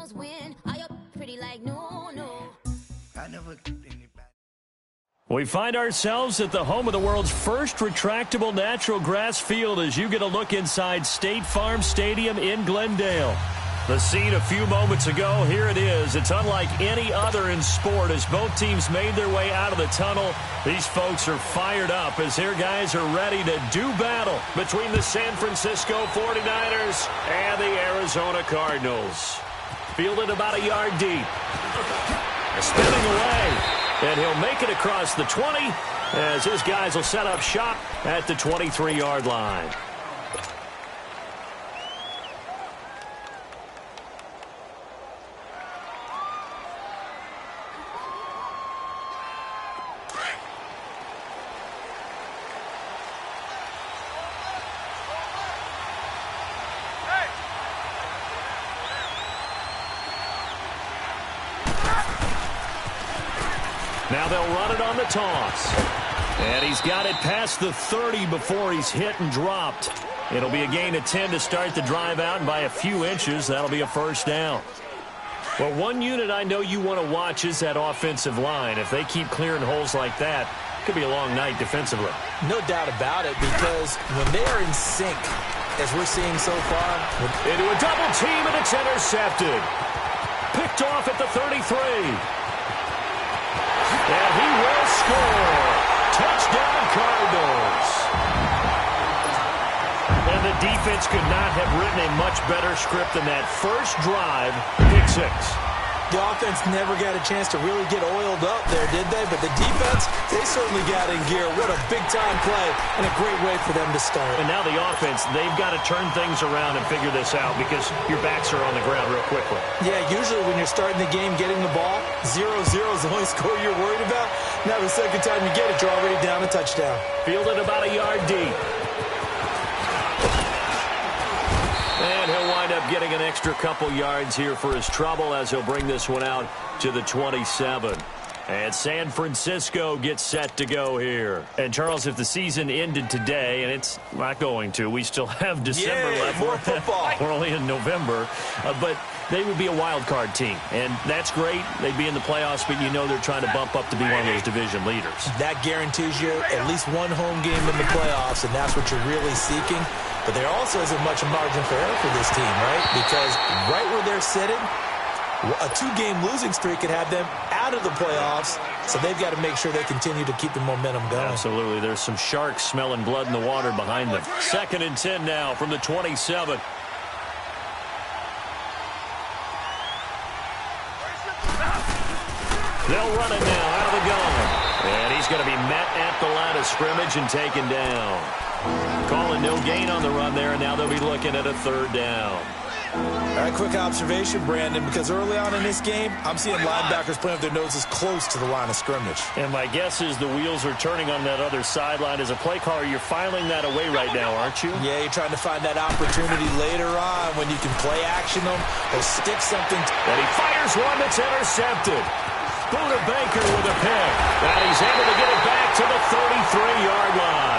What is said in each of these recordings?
girls win. Are you pretty like no, no? I never keep anybody. We find ourselves at the home of the world's first retractable natural grass field as you get a look inside State Farm Stadium in Glendale. The scene a few moments ago, here it is. It's unlike any other in sport as both teams made their way out of the tunnel. These folks are fired up as their guys are ready to do battle between the San Francisco 49ers and the Arizona Cardinals. Fielded about a yard deep. Spinning away, and he'll make it across the 20 as his guys will set up shop at the 23-yard line. Now they'll run it on the toss. And he's got it past the 30 before he's hit and dropped. It'll be a gain of 10 to start the drive out, and by a few inches, that'll be a first down. Well, one unit I know you want to watch is that offensive line. If they keep clearing holes like that, it could be a long night defensively. No doubt about it, because when they are in sync, as we're seeing so far. Into a double team, and it's intercepted. Picked off at the 33. And he will score. Touchdown, Cardinals. And the defense could not have written a much better script than that first drive, pick six. The offense never got a chance to really get oiled up there, did they? But the defense, they certainly got in gear. What a big-time play and a great way for them to start. And now the offense, they've got to turn things around and figure this out because your backs are on the ground real quickly. Yeah, usually when you're starting the game getting the ball, 0-0 is the only score you're worried about. Now the second time you get it, you're already down a touchdown. Fielded about a yard deep. And he'll wind up getting an extra couple yards here for his trouble as he'll bring this one out to the 27. And San Francisco gets set to go here. And, Charles, if the season ended today, and it's not going to, we still have December left. More football. We're only in November. But they would be a wild card team. And that's great. They'd be in the playoffs, but you know they're trying to bump up to be one of those division leaders. That guarantees you at least one home game in the playoffs, and that's what you're really seeking. But there also isn't much margin for error for this team, right? Because right where they're sitting, a two-game losing streak could have them out of the playoffs, so they've got to make sure they continue to keep the momentum going. Absolutely. There's some sharks smelling blood in the water behind them. 2nd and 10 now from the 27. They'll run it now out of the gun. And he's going to be met at the line of scrimmage and taken down. Calling no gain on the run there, and now they'll be looking at a 3rd down. All right, quick observation, Brandon, because early on in this game, I'm seeing linebackers playing with their noses close to the line of scrimmage. And my guess is the wheels are turning on that other sideline. As a play caller, you're filing that away right now, aren't you? Yeah, you're trying to find that opportunity later on when you can play action them or stick something. And he fires one that's intercepted. Buda Baker with a pick. And he's able to get it back to the 33-yard line.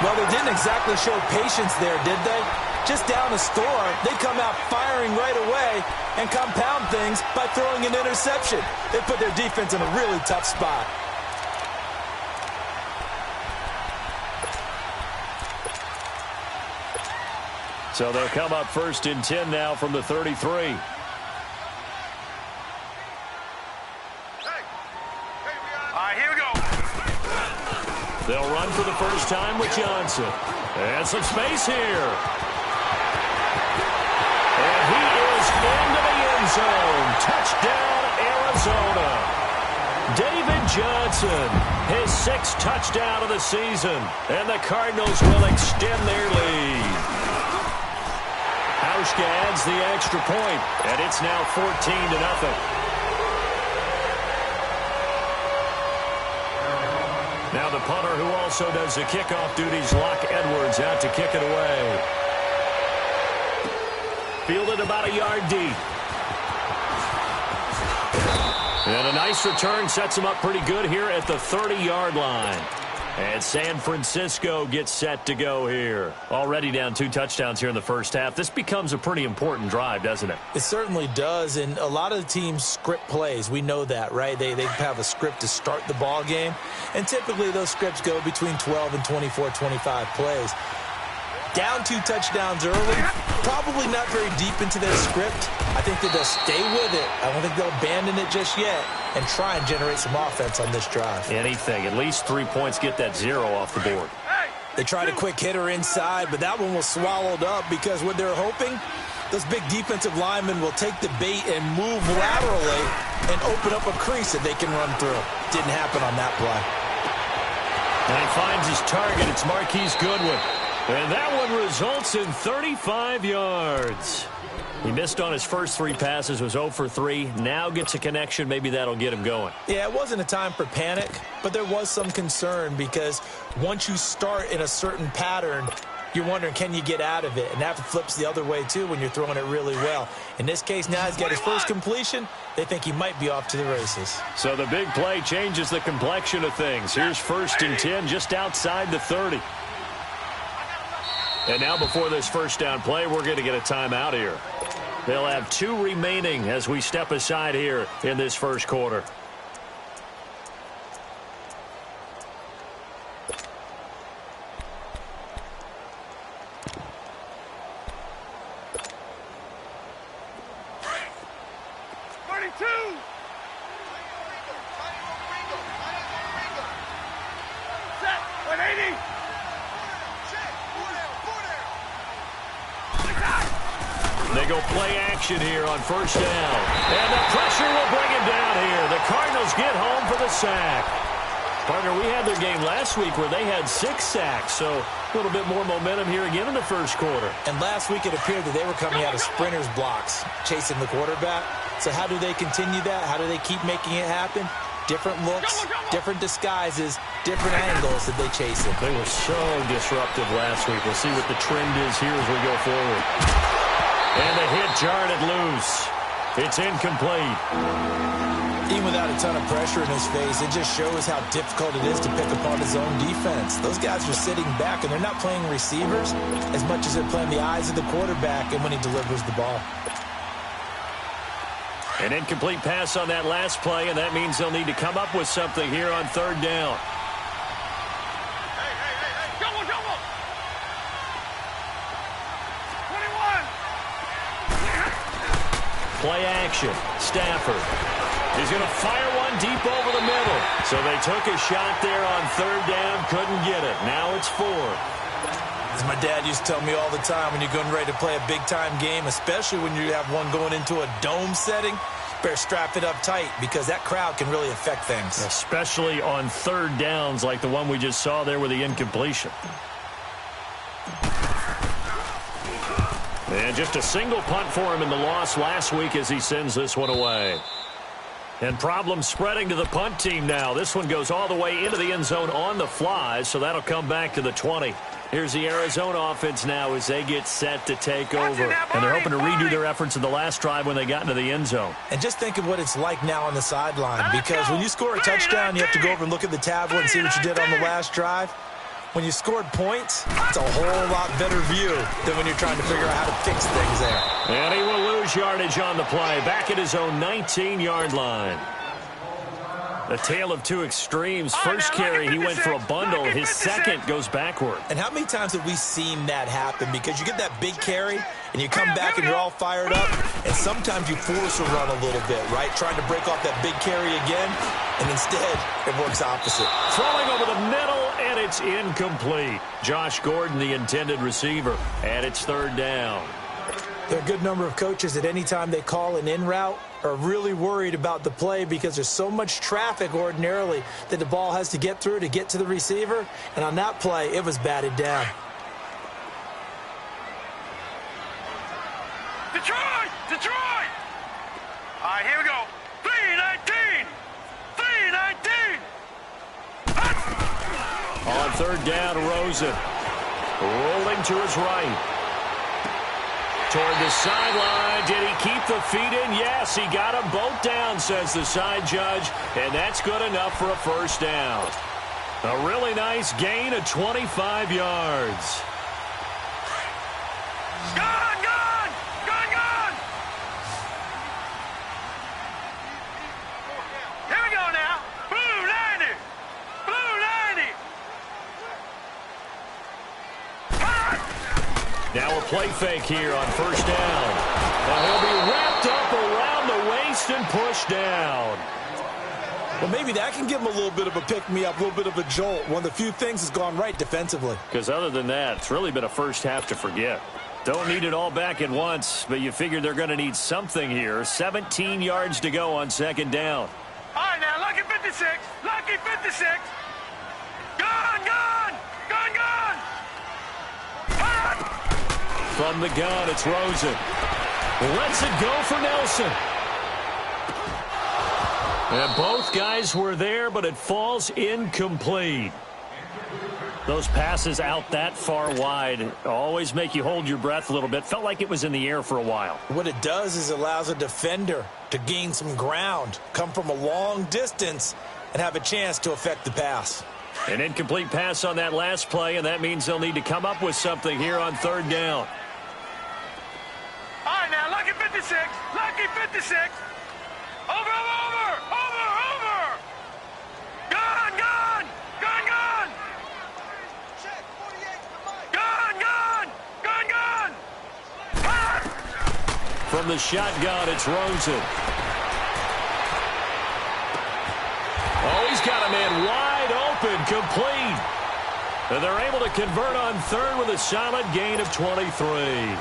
Well, they didn't exactly show patience there, did they? Just down a score, they come out firing right away and compound things by throwing an interception. They put their defense in a really tough spot. So they'll come up 1st and 10 now from the 33. They'll run for the first time with Johnson. And some space here. And he is into the end zone. Touchdown, Arizona. David Johnson, his 6th touchdown of the season. And the Cardinals will extend their lead. Hauschka adds the extra point, and it's now 14-0. Now the punter who also does the kickoff duties, Locke Edwards, out to kick it away. Fielded about a yard deep. And a nice return sets him up pretty good here at the 30-yard line. And San Francisco gets set to go here. Already down 2 touchdowns here in the first half. This becomes a pretty important drive, doesn't it? It certainly does, and a lot of the teams script plays. We know that, right? They have a script to start the ball game, and typically those scripts go between 12 and 24, 25 plays. Down 2 touchdowns early, probably not very deep into their script. I think that they'll stay with it. I don't think they'll abandon it just yet and try and generate some offense on this drive. Anything. At least 3 points, get that 0 off the board. They tried a quick hitter inside, but that one was swallowed up because what they're hoping, those big defensive linemen will take the bait and move laterally and open up a crease that they can run through. Didn't happen on that play. And he finds his target. It's Marquise Goodwin. And that one results in 35 yards. He missed on his first 3 passes, was 0 for 3. Now gets a connection. Maybe that'll get him going. Yeah, it wasn't a time for panic, but there was some concern because once you start in a certain pattern, you're wondering, can you get out of it? And that flips the other way, too, when you're throwing it really well. In this case, now he's got his first completion. They think he might be off to the races. So the big play changes the complexion of things. Here's 1st and 10 just outside the 30. And now before this first down play, we're going to get a timeout here. They'll have 2 remaining as we step aside here in this first quarter. They go play action here on 1st down. And the pressure will bring him down here. The Cardinals get home for the sack. Partner, we had their game last week where they had 6 sacks, so a little bit more momentum here again in the first quarter. And last week it appeared that they were coming out of sprinters blocks, chasing the quarterback. So how do they continue that? How do they keep making it happen? Different looks, different disguises, different angles that they chase it. They were so disruptive last week. We'll see what the trend is here as we go forward. And the hit jarred it loose. It's incomplete. Even without a ton of pressure in his face, it just shows how difficult it is to pick apart his own defense. Those guys are sitting back, and they're not playing receivers as much as they're playing the eyes of the quarterback and when he delivers the ball. An incomplete pass on that last play, and that means they'll need to come up with something here on 3rd down. Play action. Stafford is going to fire one deep over the middle. So they took a shot there on 3rd down, couldn't get it. Now it's 4. As my dad used to tell me all the time, when you're going ready to play a big-time game, especially when you have one going into a dome setting, better strap it up tight because that crowd can really affect things. Especially on 3rd downs like the one we just saw there with the incompletion. And just a single punt for him in the loss last week as he sends this one away. And problems spreading to the punt team now. This one goes all the way into the end zone on the fly, so that'll come back to the 20. Here's the Arizona offense now as they get set to take over. And they're hoping to redo their efforts in the last drive when they got into the end zone. And just think of what it's like now on the sideline, because when you score a touchdown, you have to go over and look at the tablet and see what you did on the last drive. When you scored points, it's a whole lot better view than when you're trying to figure out how to fix things there. And he will lose yardage on the play, back at his own 19-yard line. A tale of 2 extremes. First carry, he went for a bundle. His second goes backward. And how many times have we seen that happen? Because you get that big carry, and you come back and you're all fired up, and sometimes you force a run a little bit, right? Trying to break off that big carry again, and instead it works opposite. Throwing over the middle, and it's incomplete. Josh Gordon, the intended receiver, and it's 3rd down. There are a good number of coaches at any time they call an in route are really worried about the play because there's so much traffic ordinarily that the ball has to get through to get to the receiver. And on that play, it was batted down. Detroit! Detroit! All right, here we go. 3-19! 3-19! On 3rd down, Rosen. Rolling to his right. Toward the sideline. Did he keep the feet in? Yes, he got them both down, says the side judge. And that's good enough for a 1st down. A really nice gain of 25 yards. Gone, gone! Gone, gone! Here we go now. Blue 90! Blue 90! Now a play fake here on first down. Now he'll be wrapped up around the waist and pushed down. Well, maybe that can give him a little bit of a pick-me-up, a little bit of a jolt. One of the few things has gone right defensively. Because other than that, it's really been a first half to forget. Don't need it all back at once, but you figure they're going to need something here. 17 yards to go on second down. All right, now, lucky 56. Lucky 56. Gone, gone! Gone, gone! From the gun, it's Rosen. Lets it go for Nelson. And both guys were there, but it falls incomplete. Those passes out that far wide always make you hold your breath a little bit. Felt like it was in the air for a while. What it does is allows a defender to gain some ground, come from a long distance, and have a chance to affect the pass. An incomplete pass on that last play, and that means they'll need to come up with something here on third down. All right, now, lucky 56. Lucky 56. Over, over, over, over. Gone, gone. Gone, gone. Gone, gone. Gone, gone. From the shotgun, it's Rosen. Oh, he's got a man wide open, complete. And they're able to convert on third with a solid gain of 23.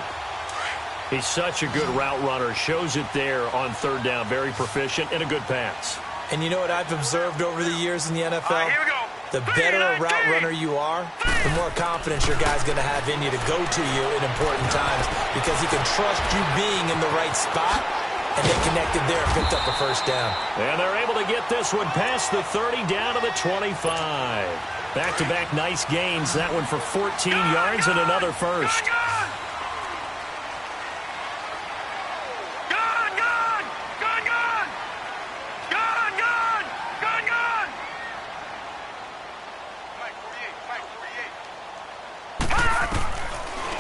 He's such a good route runner. Shows it there on third down. Very proficient and a good pass. And you know what I've observed over the years in the NFL? All right, here we go. The better a route runner you are, the more confidence your guy's going to have in you to go to you in important times because he can trust you being in the right spot, and they connected there and picked up a first down. And they're able to get this one past the 30 down to the 25. Back-to-back nice gains. That one for 14 yards and another first.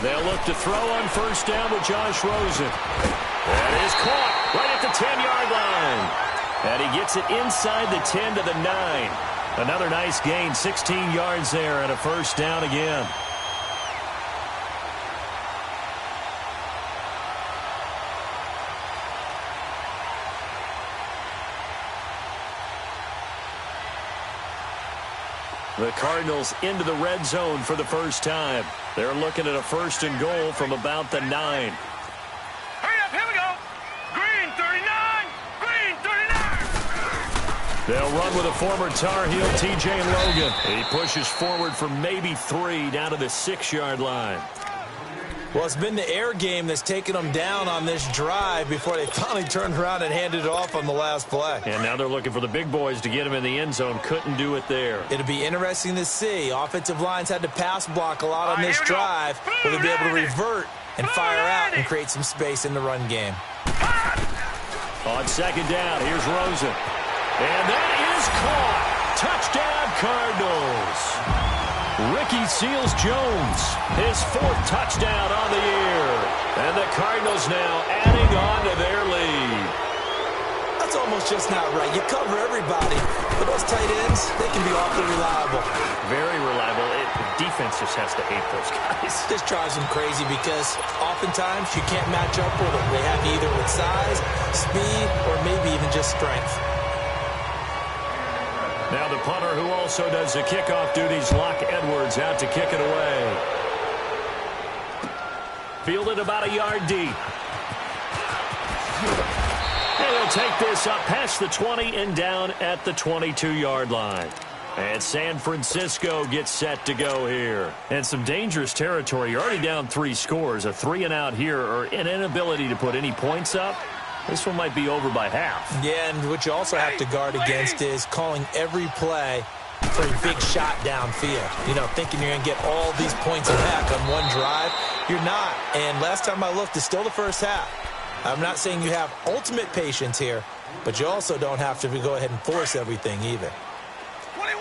They'll look to throw on first down with Josh Rosen. That is caught right at the 10-yard line. And he gets it inside the 10 to the 9. Another nice gain, 16 yards there and a first down again. The Cardinals into the red zone for the first time. They're looking at a first and goal from about the 9. Hurry up, here we go. Green 39, green 39. They'll run with a former Tar Heel, TJ Logan. He pushes forward for maybe 3 down to the 6-yard line. Well, it's been the air game that's taken them down on this drive before they finally turned around and handed it off on the last play. And now they're looking for the big boys to get him in the end zone. Couldn't do it there. It'll be interesting to see. Offensive lines had to pass block a lot on this drive. Will they be able to revert and fire out and create some space in the run game? On second down, here's Rosen. And that is caught. Touchdown, Cardinals. Ricky Seals-Jones, his 4th touchdown on the year. And the Cardinals now adding on to their lead. That's almost just not right. You cover everybody. But those tight ends, they can be awfully reliable. Very reliable. The defense just has to hate those guys. This drives them crazy because oftentimes you can't match up with them. They have you either with size, speed, or maybe even just strength. Now the punter who also does the kickoff duties, Locke Edwards, out to kick it away. Fielded about a yard deep. And he'll take this up past the 20 and down at the 22-yard line. And San Francisco gets set to go here. And some dangerous territory. You're already down 3 scores. A 3-and-out here or an inability to put any points up. This one might be over by half. Yeah, and what you also have to guard against is calling every play for a big shot downfield. You know, thinking you're going to get all these points back on one drive. You're not. And last time I looked, it's still the first half. I'm not saying you have ultimate patience here, but you also don't have to go ahead and force everything either. 21.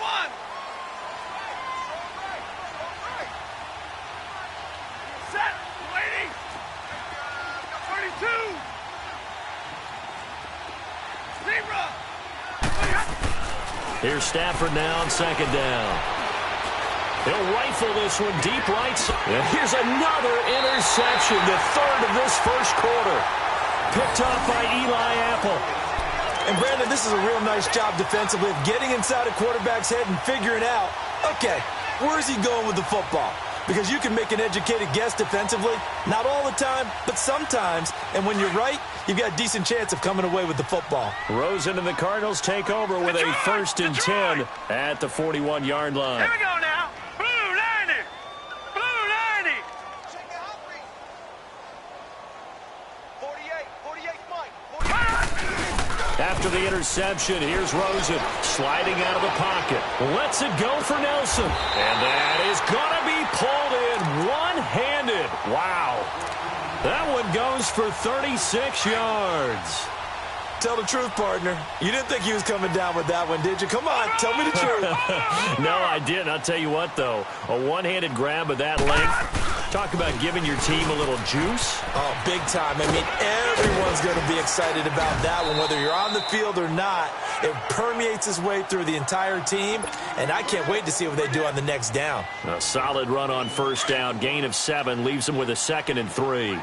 Here's Stafford now on second down. He'll rifle this one deep right. And here's another interception, the third of this first quarter. Picked off by Eli Apple. And, Brandon, this is a real nice job defensively of getting inside a quarterback's head and figuring out, okay, where is he going with the football? Because you can make an educated guess defensively. Not all the time, but sometimes. And when you're right, you've got a decent chance of coming away with the football. Rosen and the Cardinals take over with a 1st and 10 at the 41-yard line. Here we go now. Blue 90. Blue 90. 48, Mike. After the interception, here's Rosen sliding out of the pocket. Lets it go for Nelson. And that is going to be pulled in one-handed. Wow. That one goes for 36 yards. Tell the truth, partner. You didn't think he was coming down with that one, did you? Come on, tell me the truth. No, I didn't. I'll tell you what, though. A one-handed grab of that length. Talk about giving your team a little juice. Oh, big time. I mean, everyone's going to be excited about that one, whether you're on the field or not. It permeates its way through the entire team, and I can't wait to see what they do on the next down. A solid run on first down. Gain of 7 leaves them with a 2nd and 3.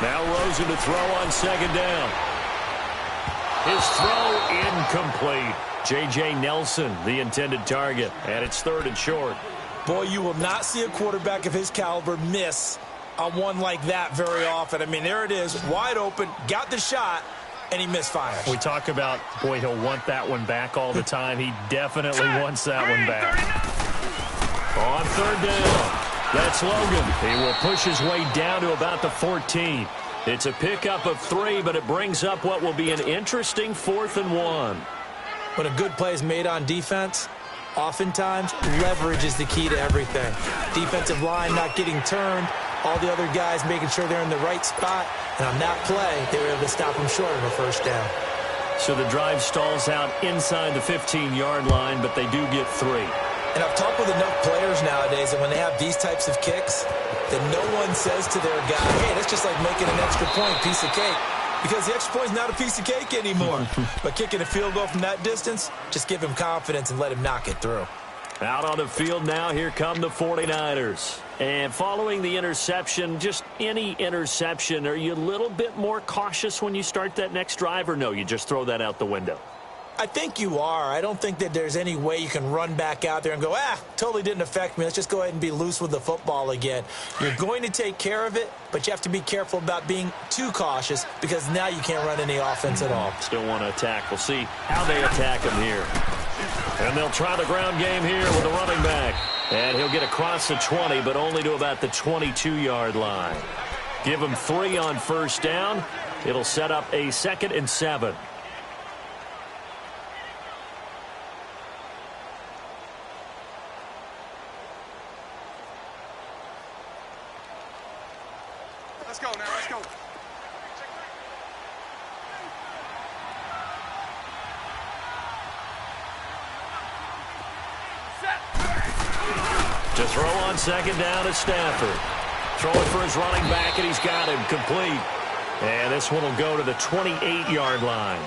Now Rosen to throw on second down. His throw incomplete. J.J. Nelson, the intended target, and it's 3rd and short. Boy, you will not see a quarterback of his caliber miss on one like that very often. I mean, there it is, wide open, got the shot, and he misfires. We talk about, boy, he'll want that one back all the time. He definitely wants that one back. On 3rd down. That's Logan. He will push his way down to about the 14. It's a pickup of 3, but it brings up what will be an interesting 4th and 1. When a good play is made on defense, oftentimes leverage is the key to everything. Defensive line not getting turned, all the other guys making sure they're in the right spot, and on that play, they were able to stop him short of a 1st down. So the drive stalls out inside the 15-yard line, but they do get 3. And I've talked with enough players nowadays that when they have these types of kicks, that no one says to their guy, hey, that's just like making an extra point, piece of cake. Because the extra point is not a piece of cake anymore. But kicking a field goal from that distance, just give him confidence and let him knock it through. Out on the field now, here come the 49ers. And following the interception, just any interception, are you a little bit more cautious when you start that next drive, or no, you just throw that out the window? I think you are. I don't think that there's any way you can run back out there and go, totally didn't affect me. Let's just go ahead and be loose with the football again. You're going to take care of it, but you have to be careful about being too cautious because now you can't run any offense at all. Still want to attack. We'll see how they attack him here. And they'll try the ground game here with the running back. And he'll get across the 20, but only to about the 22-yard line. Give him 3 on first down. It'll set up a 2nd and 7. Let's go now, let's go. To throw on second down is Stafford. Throwing for his running back, and he's got him complete. And this one will go to the 28-yard line.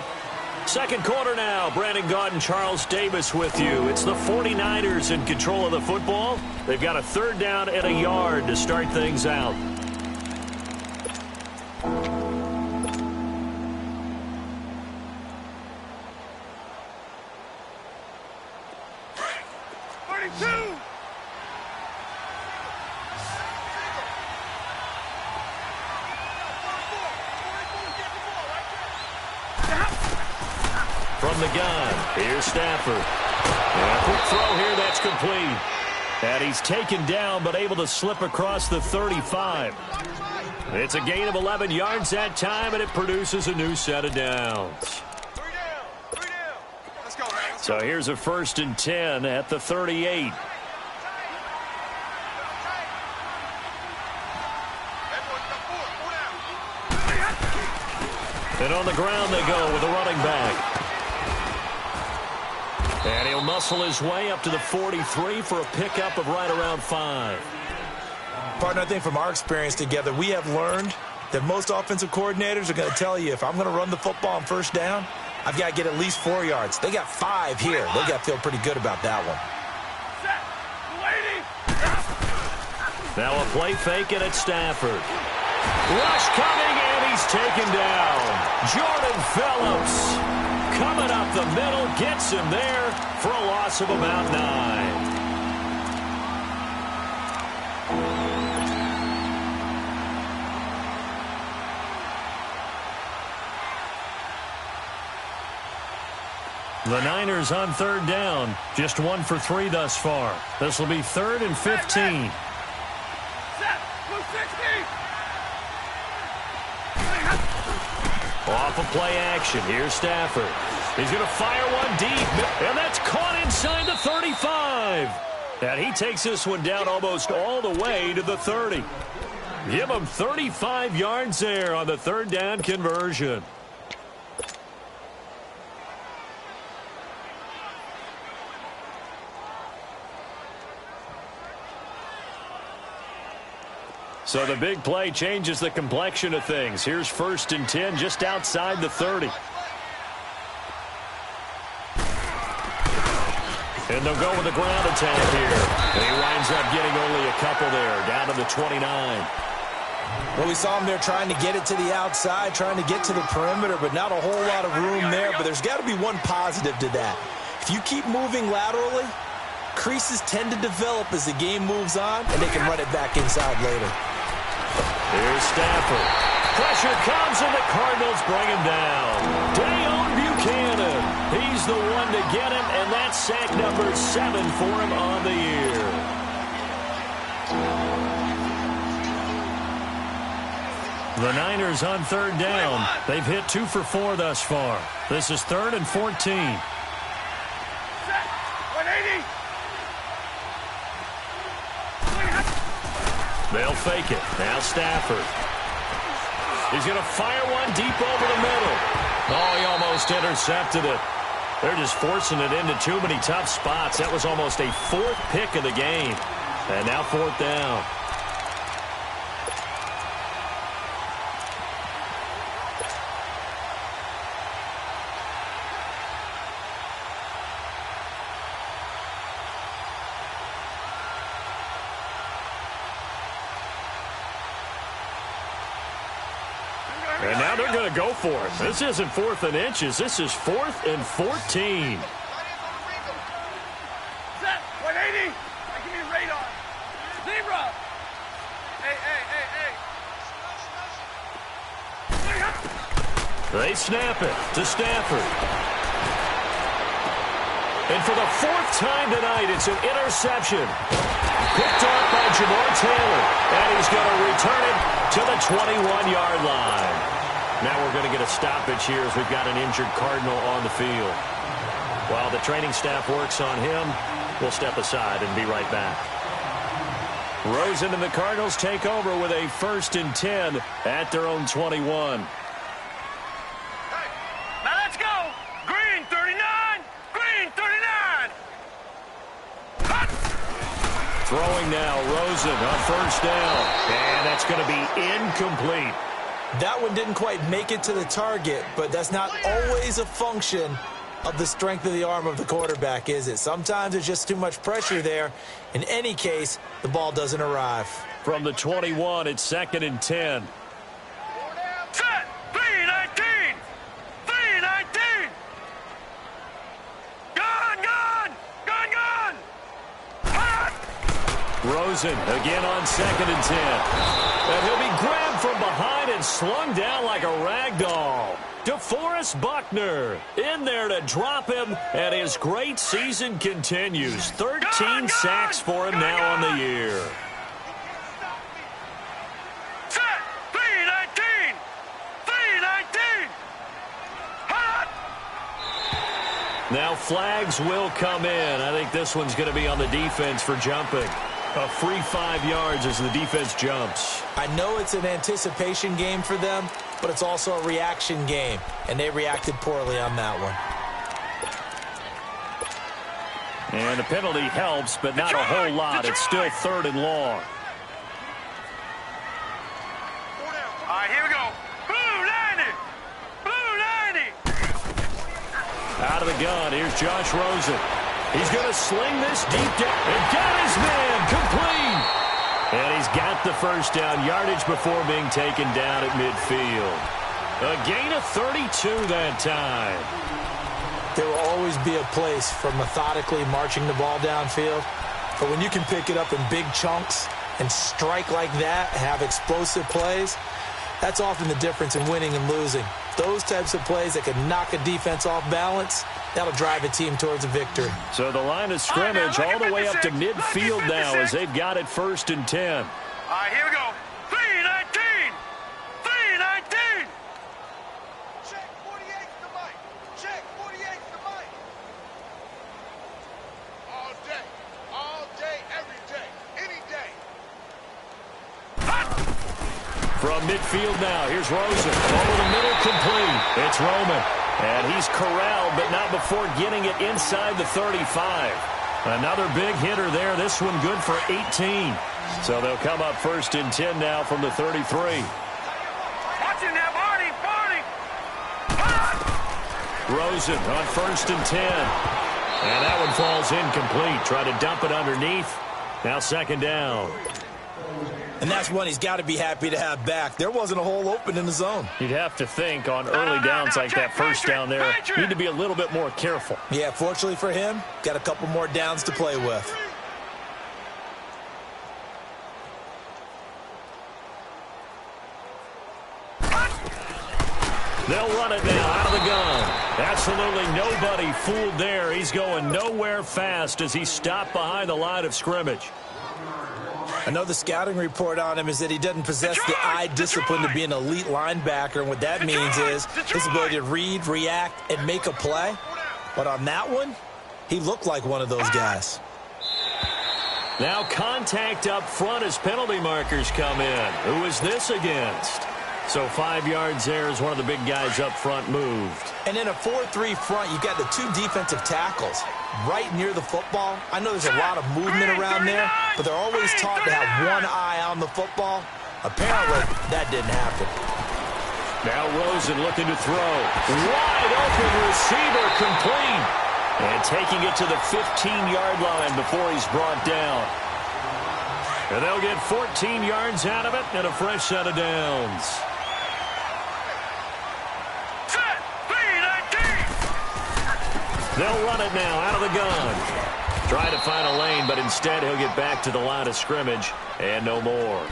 Second quarter now. Brandon Gaudin and Charles Davis with you. It's the 49ers in control of the football. They've got a 3rd down and a yard to start things out. From the gun, here's Stafford. And a quick throw here, that's complete. And he's taken down, but able to slip across the 35. It's a gain of 11 yards that time, and it produces a new set of downs. 3 down. Let's go, man. So here's a 1st and 10 at the 38. And on the ground they go with the running back. And he'll muscle his way up to the 43 for a pickup of right around 5. Partner, I think from our experience together, we have learned that most offensive coordinators are going to tell you, if I'm going to run the football on first down, I've got to get at least 4 yards. They got 5 here. They got to feel pretty good about that one. Now a play fake and it's Stafford. Rush coming, and he's taken down. Jordan Phillips coming up the middle, gets him there for a loss of about 9. The Niners on third down. Just 1 for 3 thus far. This will be 3rd and 15. Off of play action. Here's Stafford. He's going to fire one deep, and that's caught inside the 35. And he takes this one down almost all the way to the 30. Give him 35 yards there on the third down conversion. So the big play changes the complexion of things. Here's 1st and 10 just outside the 30. And they'll go with a ground attack here. And he winds up getting only a couple there, down to the 29. Well, we saw him there trying to get it to the outside, trying to get to the perimeter, but not a whole lot of room there. But there's got to be one positive to that. If you keep moving laterally, creases tend to develop as the game moves on, and they can run it back inside later. Here's Stafford. Pressure comes, and the Cardinals bring him down. Dayon Buchanan. He's the one to get him, and that's sack number 7 for him on the year. The Niners on third down. They've hit 2 for 4 thus far. This is 3rd and 14. 180. They'll fake it. Now Stafford. He's going to fire one deep over the middle. Oh, he almost intercepted it. They're just forcing it into too many tough spots. That was almost a 4th pick of the game. And now 4th down. And now they're going to go for it. This isn't 4th and inches. This is 4th and 14. Set. 180. Give me radar. Zebra. Hey. They snap it to Stafford. And for the 4th time tonight, it's an interception. Picked off by Jamar Taylor. And he's going to return it to the 21-yard line. Now we're going to get a stoppage here as we've got an injured Cardinal on the field. While the training staff works on him, we'll step aside and be right back. Rosen and the Cardinals take over with a 1st and 10 at their own 21. Now let's go. Green 39. Green 39. Hot. Throwing now, Rosen on 1st down. And that's going to be incomplete. That one didn't quite make it to the target, but that's not always a function of the strength of the arm of the quarterback, is it? Sometimes there's just too much pressure there. In any case, the ball doesn't arrive. From the 21, it's 2nd and 10. Set. 319. 319. Gone. Hot. Rosen again on 2nd and 10. And he'll be grabbed from behind and slung down like a rag doll. DeForest Buckner in there to drop him, and his great season continues. 13 sacks for him now on the year. Set. 319. 319. Hot. Now flags will come in. I think this one's going to be on the defense for jumping. A free 5 yards as the defense jumps. I know it's an anticipation game for them, but it's also a reaction game, and they reacted poorly on that one. And the penalty helps, but not a whole lot. It's still 3rd and long. out of the gun. Here's Josh Rosen. He's going to sling this deep down and got his man complete. And he's got the first down yardage before being taken down at midfield. A gain of 32 that time. There will always be a place for methodically marching the ball downfield. But when you can pick it up in big chunks and strike like that, have explosive plays, that's often the difference in winning and losing. Those types of plays that can knock a defense off balance, that'll drive a team towards a victory. So the line of scrimmage all the way up to midfield now as they've got it 1st and 10. All right, here we go. 3-19. 3-19. Check 48 to Mike. Check 48 to Mike. All day, every day, any day. From midfield now, here's Rosen. Over the middle, complete. It's Roman. And he's corralled, but not before getting it inside the 35. Another big hitter there. This one good for 18. So they'll come up 1st and 10 now from the 33. Watch him now, Marty. Rosen on 1st and 10. And that one falls incomplete. Try to dump it underneath. Now 2nd down. And that's one he's got to be happy to have back. There wasn't a hole open in the zone. You'd have to think on early downs like that first down there, need to be a little bit more careful. Yeah, fortunately for him, got a couple more downs to play with. They'll run it now out of the gun. Absolutely nobody fooled there. He's going nowhere fast as he stopped behind the line of scrimmage. I know the scouting report on him is that he doesn't possess the eye discipline to be an elite linebacker, and what that means is his ability to read, react, and make a play. But on that one, he looked like one of those guys. Now contact up front as penalty markers come in. Who is this against? So 5 yards there as one of the big guys up front moved. And in a 4-3 front, you've got the 2 defensive tackles right near the football. I know there's a lot of movement around there, but they're always taught to have one eye on the football. Apparently, that didn't happen. Now Rosen looking to throw. Wide open receiver complete. And taking it to the 15-yard line before he's brought down. And they'll get 14 yards out of it and a fresh set of downs. They'll run it now out of the gun. Trying to find a lane, but instead he'll get back to the line of scrimmage and no more.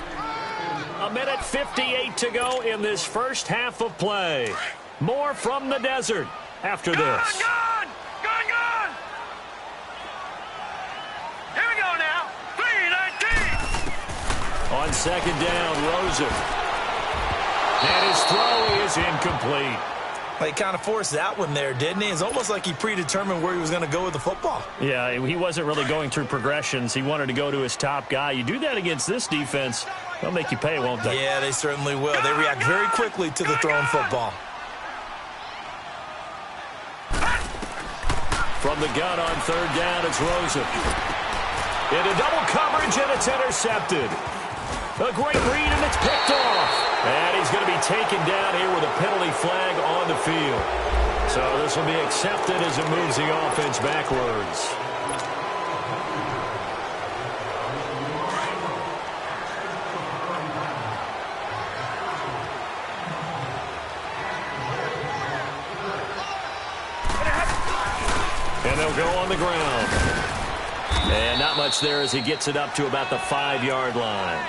1:58 to go in this first half of play. More from the desert after this. Gone! Here we go now. 3-19. On 2nd down, Rosen. And his throw is incomplete. Well, he kind of forced that one there, didn't he? It's almost like he predetermined where he was going to go with the football. Yeah, he wasn't really going through progressions. He wanted to go to his top guy. You do that against this defense, they'll make you pay, won't they? Yeah, they certainly will. They react very quickly to the thrown football. From the gun on 3rd down, it's Rosen. Into double coverage, and it's intercepted. A great read, and it's picked off. And he's going to be taken down here with a penalty flag on the field. So this will be accepted as it moves the offense backwards. And they'll go on the ground. And not much there as he gets it up to about the 5-yard line.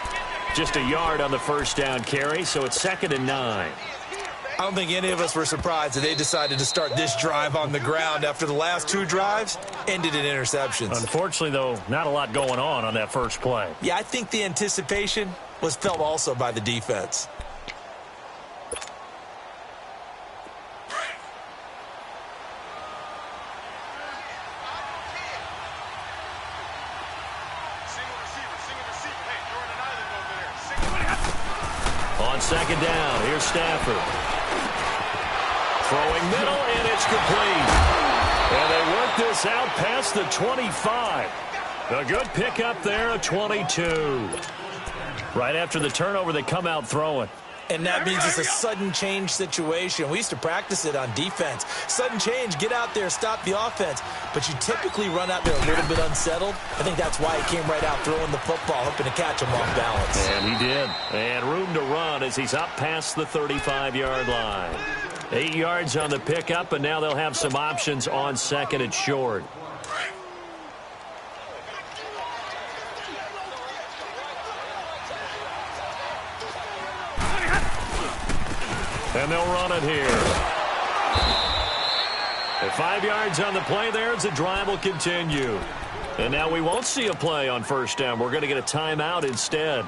Just a yard on the first down carry, so it's 2nd and 9. I don't think any of us were surprised that they decided to start this drive on the ground after the last 2 drives ended in interceptions. Unfortunately, though, not a lot going on that first play. Yeah, I think the anticipation was felt also by the defense. On 2nd down, here's Stafford. Throwing middle, and it's complete. And they work this out past the 25. A good pickup there, a 22. Right after the turnover, they come out throwing. And that means it's a sudden change situation. We used to practice it on defense. Sudden change, get out there, stop the offense. But you typically run out there a little bit unsettled. I think that's why he came right out throwing the football, hoping to catch him off balance. And he did. And room to run as he's up past the 35-yard line. 8 yards on the pickup, and now they'll have some options on second and short. And they'll run it here. And 5 yards on the play there as the drive will continue. And now we won't see a play on first down. We're going to get a timeout instead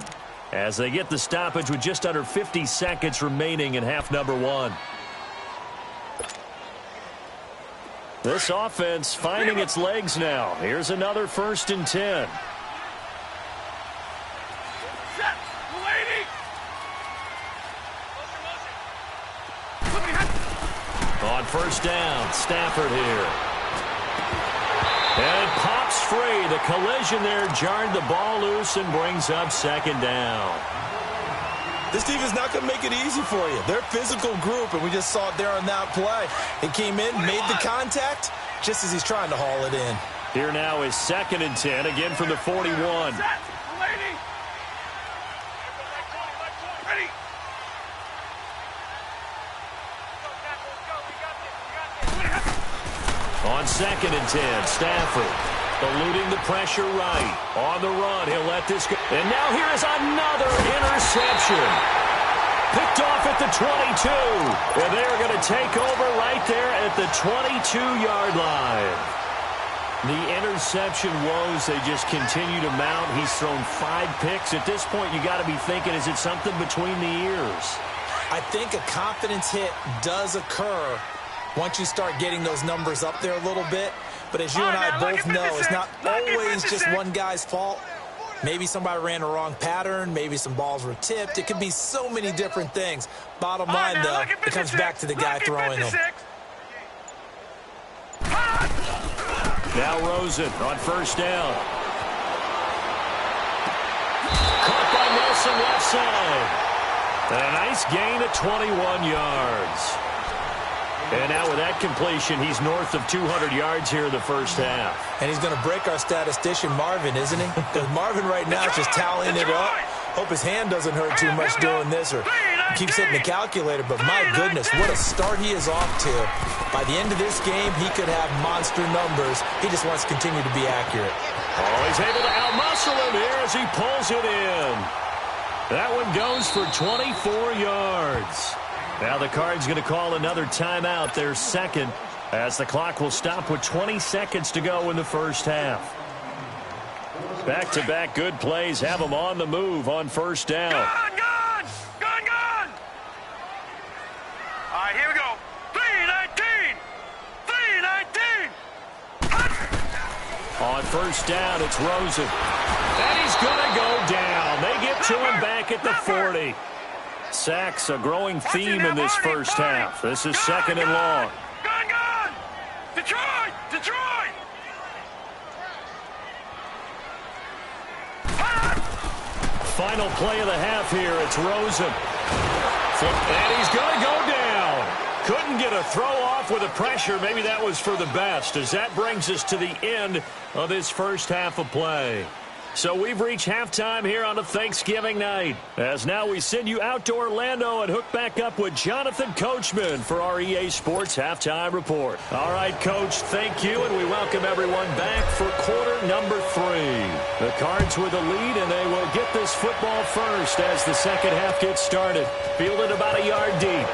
as they get the stoppage with just under 50 seconds remaining in half number 1. This offense finding its legs now. Here's another 1st and 10. On first down, Stafford here. And it pops free. The collision there jarred the ball loose and brings up second down. This team is not going to make it easy for you. They're a physical group, and we just saw it there on that play. It came in, made the contact, just as he's trying to haul it in. Here now is 2nd and 10, again from the 41. On 2nd and 10, Stafford eluding the pressure right. On the run, he'll let this go. And now here is another interception. Picked off at the 22. And they're going to take over right there at the 22-yard line. The interception woes, they just continue to mount. He's thrown 5 picks. At this point, you got to be thinking, is it something between the ears? I think a confidence hit does occur once you start getting those numbers up there a little bit. But as you and I both know, it's not always just one guy's fault. Maybe somebody ran a wrong pattern. Maybe some balls were tipped. It could be so many different things. Bottom line, though, it comes back to the guy throwing them. Now Rosen on first down. Caught by Nelson left side. And a nice gain of 21 yards. And now with that completion, he's north of 200 yards here in the first half. And he's going to break our statistician, Marvin, isn't he? Because Marvin right now is just tallying it up. Hope his hand doesn't hurt too much doing this or keeps hitting the calculator. But my goodness, what a start he is off to. By the end of this game, he could have monster numbers. He just wants to continue to be accurate. Oh, he's able to outmuscle him here as he pulls it in. That one goes for 24 yards. Now the Cards going to call another timeout, their second, as the clock will stop with 20 seconds to go in the first half. Back-to-back good plays have them on the move on first down. Gone! All right, here we go. 3-19! On first down, it's Rosen. And he's going to go down. They get to him back at the 40. Sacks, a growing theme in this first half. This is 2nd and long. Gone! Detroit! Final play of the half here. It's Rosen. And he's going to go down. Couldn't get a throw off with the pressure. Maybe that was for the best, as that brings us to the end of this first half of play. So we've reached halftime here on a Thanksgiving night, as now we send you out to Orlando and hook back up with Jonathan Coachman for our EA Sports Halftime Report. All right, Coach, thank you, and we welcome everyone back for quarter number 3. The Cards with a lead, and they will get this football first as the second half gets started. Fielded about a yard deep.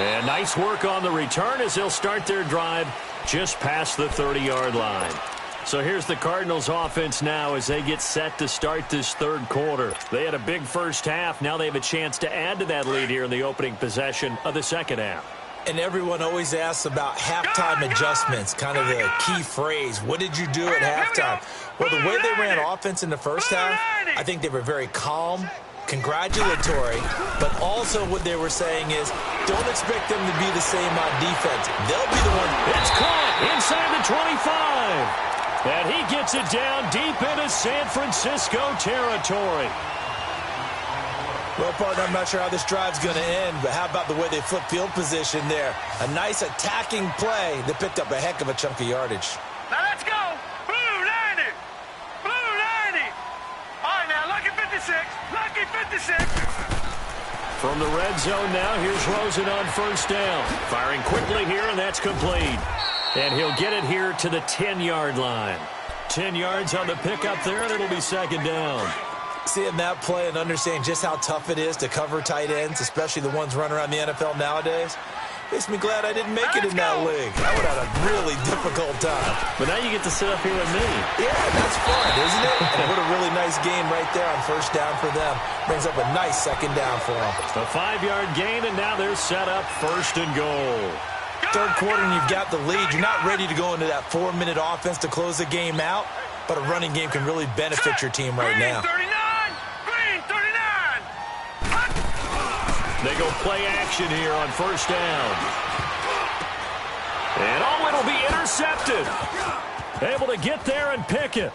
And nice work on the return as they'll start their drive just past the 30-yard line. So here's the Cardinals offense now as they get set to start this third quarter. They had a big first half. Now they have a chance to add to that lead here in the opening possession of the second half. And everyone always asks about halftime adjustments, kind of the key phrase. What did you do at halftime? Well, the way they ran offense in the first half, I think they were very calm, congratulatory, but also what they were saying is don't expect them to be the same on defense. They'll be the one. It's caught inside the 25. And he gets it down deep into San Francisco territory. Well, partner, I'm not sure how this drive's going to end, but how about the way they flip field position there? A nice attacking play that picked up a heck of a chunk of yardage. Now let's go. Blue 90. Blue 90. All right, now, lucky 56. Lucky 56. From the red zone now, here's Rosen on first down. Firing quickly here, and that's complete. And he'll get it here to the 10-yard line. 10 yards on the pickup there, and it'll be second down. Seeing that play and understanding just how tough it is to cover tight ends, especially the ones running around the NFL nowadays, makes me glad I didn't make it in that league. I would have had a really difficult time. But now you get to sit up here with me. Yeah, that's fun, isn't it? And what a really nice game right there on first down for them. Brings up a nice second down for them. A 5-yard gain, and now they're set up first and goal. Third quarter and you've got the lead. You're not ready to go into that 4-minute offense to close the game out, but a running game can really benefit your team right now. They go play action here on first down. And oh, it'll be intercepted. Able to get there and pick it.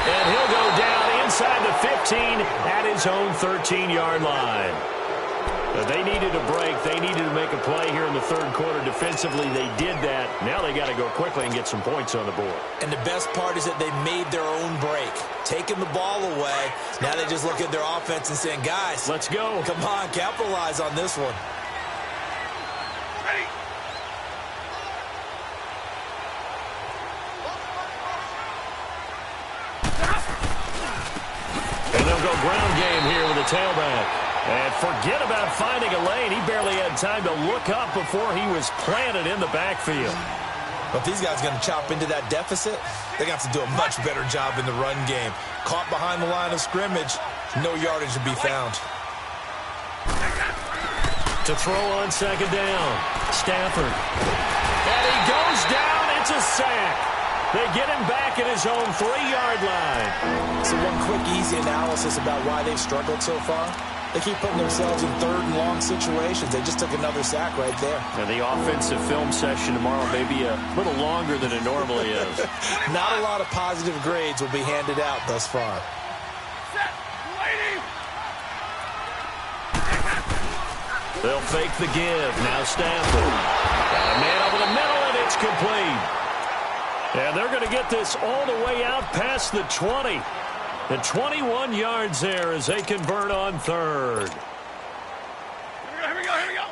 And he'll go down inside the 15 at his own 13-yard line. They needed a break. They needed to make a play here in the third quarter. Defensively, they did that. Now they got to go quickly and get some points on the board. And the best part is that they made their own break. Taking the ball away. Now they just look at their offense and saying, guys, let's go. Come on, capitalize on this one. Ready. And they'll go ground game here with a tailback. And forget about finding a lane. He barely had time to look up before he was planted in the backfield. But these guys are going to chop into that deficit. They got to do a much better job in the run game. Caught behind the line of scrimmage, no yardage to be found. To throw on second down, Stafford. And he goes down. It's a sack. They get him back at his own 3-yard line. So one quick, easy analysis about why they've struggled so far. They keep putting themselves in third and long situations. They just took another sack right there. And the offensive film session tomorrow may be a little longer than it normally is. Not a lot of positive grades will be handed out thus far. Set. Waiting. They'll fake the give. Now Stafford. Got a man over the middle, and it's complete. And they're going to get this all the way out past the 20. And 21 yards there as they convert on third. Here we go, here we go.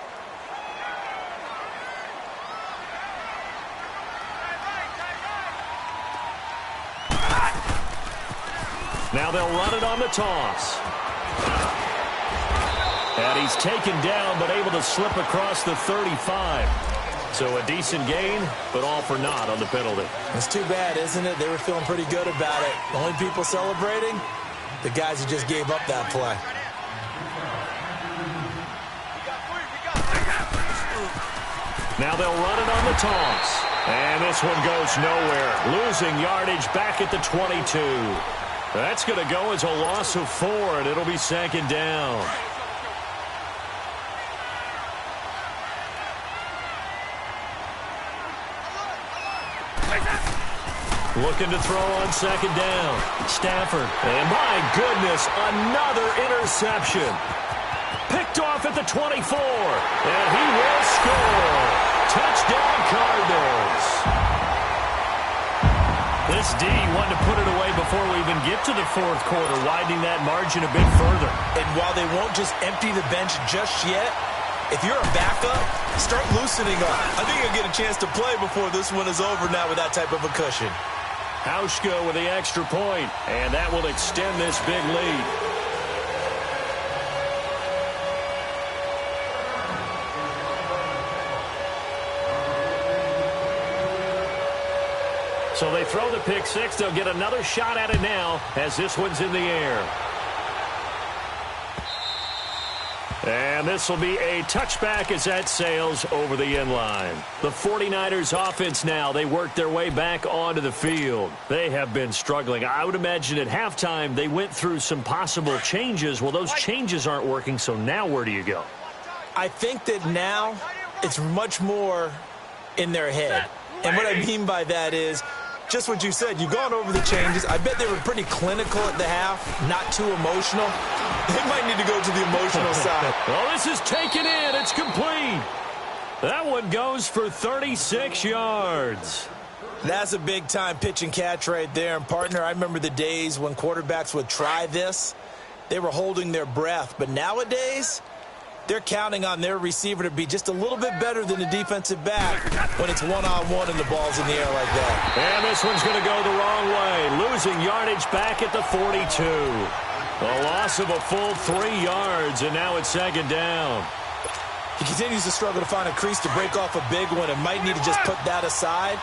Now they'll run it on the toss. And he's taken down, but able to slip across the 35. So a decent gain, but all for naught on the penalty. It's too bad, isn't it? They were feeling pretty good about it. The only people celebrating, the guys who just gave up that play. Now they'll run it on the toss. And this one goes nowhere. Losing yardage back at the 22. That's going to go as a loss of 4, and it'll be second down. Looking to throw on second down. Stafford. And my goodness, another interception. Picked off at the 24. And he will score. Touchdown Cardinals. This D wanted to put it away before we even get to the fourth quarter, widening that margin a bit further. And while they won't just empty the bench just yet, if you're a backup, start loosening up. I think you'll get a chance to play before this one is over now with that type of a cushion. Hauschka with the extra point, and that will extend this big lead. So they throw the pick six. They'll get another shot at it now as this one's in the air. And this will be a touchback as that sails over the end line. The 49ers offense now, they work their way back onto the field. They have been struggling. I would imagine at halftime they went through some possible changes. Well, those changes aren't working, so now where do you go? I think that now it's much more in their head. And what I mean by that is just what you said. You've gone over the changes. I bet they were pretty clinical at the half, not too emotional. They might need to go to the emotional side. Well, this is taken in. It's complete. That one goes for 36 yards. That's a big-time pitch and catch right there. And, partner, I remember the days when quarterbacks would try this. They were holding their breath. But nowadays, they're counting on their receiver to be just a little bit better than the defensive back when it's one-on-one and the ball's in the air like that. And this one's going to go the wrong way, losing yardage back at the 42. A loss of a full 3 yards, and now it's second down. He continues to struggle to find a crease to break off a big one and might need to just put that aside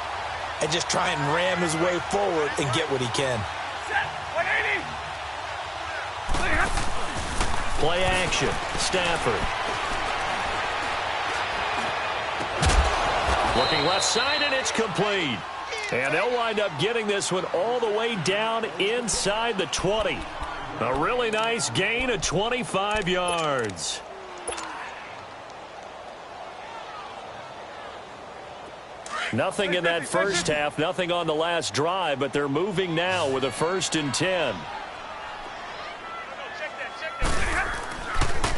and just try and ram his way forward and get what he can. Play action. Stafford. Looking left side, and it's complete. And they'll wind up getting this one all the way down inside the 20. A really nice gain of 25 yards. Nothing in that first half, nothing on the last drive, but they're moving now with a 1st and 10.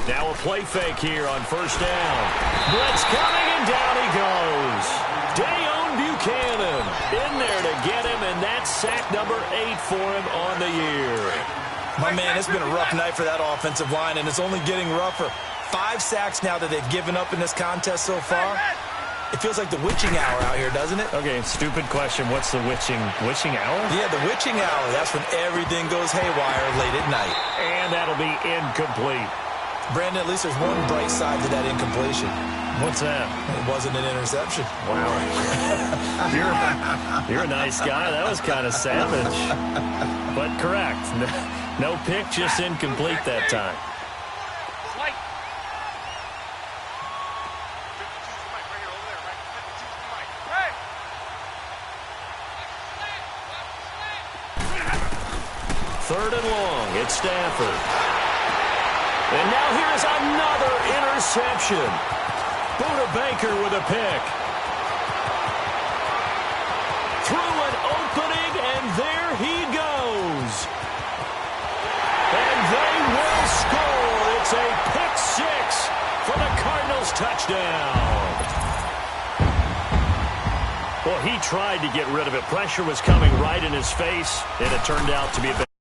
Now a play fake here on 1st down. Blitz coming, and down he goes. Dayon Buchanan in there to get him, and that's sack number 8 for him on the year. My man, it's been a rough night for that offensive line, and it's only getting rougher. 5 sacks now that they've given up in this contest so far. It feels like the witching hour out here, doesn't it? Okay, stupid question. What's the witching hour? Yeah, the witching hour. That's when everything goes haywire late at night. And that'll be incomplete. Brandon, at least there's one bright side to that incompletion. What's that? It wasn't an interception. Wow. You're a nice guy. That was kind of savage. But correct. No pick, just incomplete that time. Third and long. It's Stafford. And now here's another interception. Buda Baker with a pick. Through an opening, and there he goes. And they will score. It's a pick 6 for the Cardinals touchdown. Well, he tried to get rid of it. Pressure was coming right in his face, and it turned out to be a bit.